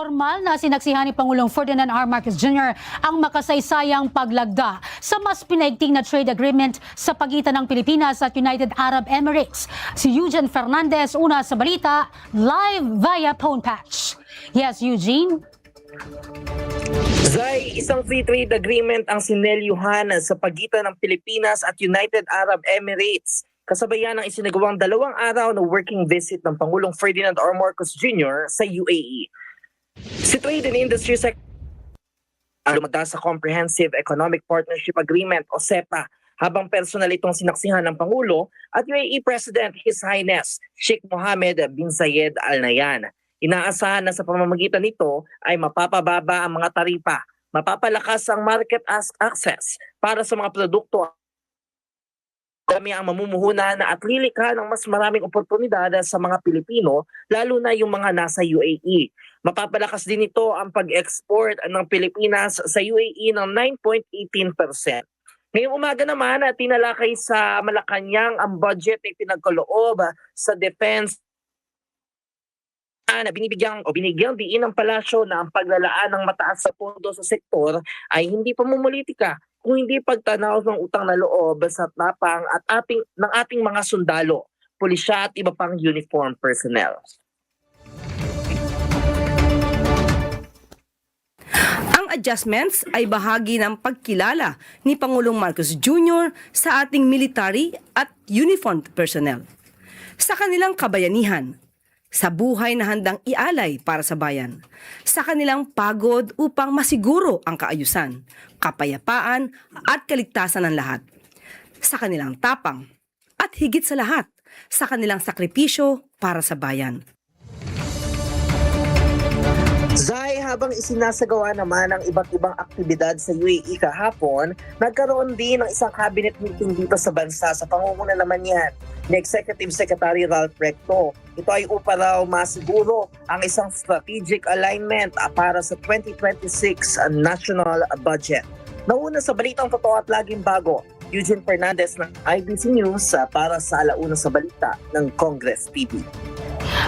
Formal na sinaksihan ni Pangulong Ferdinand R. Marcos Jr. ang makasaysayang paglagda sa mas pinaigting na trade agreement sa pagitan ng Pilipinas at United Arab Emirates. Si Eugene Fernandez, una sa balita, live via phone patch. Yes, Eugene? Zay, isang free trade agreement ang sinelyuhan sa pagitan ng Pilipinas at United Arab Emirates. Kasabayan ng isinagawang 2 araw na working visit ng Pangulong Ferdinand R. Marcos Jr. sa UAE. Si Trade and Industry Secretary lumagda sa Comprehensive Economic Partnership Agreement o CEPA habang personal itong sinaksihan ng Pangulo at UAE President His Highness Sheikh Mohammed bin Zayed Al Nahyan. Inaasahan na sa pamamagitan nito ay mapapababa ang mga taripa, mapapalakas ang market access para sa mga produkto. Kami ang mamumuhunan at lilikha ng mas maraming oportunidad sa mga Pilipino, lalo na yung mga nasa UAE. Mapapalakas din ito ang pag-export ng Pilipinas sa UAE ng 9.18%. Ngayong umaga naman, tinalakay sa Malacanang ang budget ay pinagkaloob sa defense na binigyang diin ng palasyo na ang paglalaan ng mataas sa pondo sa sektor ay hindi pamumulitika kung hindi pagtanaw ng utang na loob sa tapang at ng ating mga sundalo, pulisya at iba pang uniform personnel. Ang adjustments ay bahagi ng pagkilala ni Pangulong Marcos Jr. sa ating military at uniformed personnel, sa kanilang kabayanihan, sa buhay na handang ialay para sa bayan, sa kanilang pagod upang masiguro ang kaayusan, kapayapaan at kaligtasan ng lahat, sa kanilang tapang at higit sa lahat, sa kanilang sakripisyo para sa bayan. Zay, habang isinasagawa naman ang iba't ibang aktibidad sa UAE kahapon, nagkaroon din ng isang cabinet meeting dito sa bansa sa pangunguna naman yan ni Executive Secretary Ralph Recto. Ito ay upang raw masiguro ang isang strategic alignment para sa 2026 national budget. Nauna sa Balitang Totoo at Laging Bago, Eugene Fernandez ng IBC News para sa Alauna sa Balita ng Congress TV.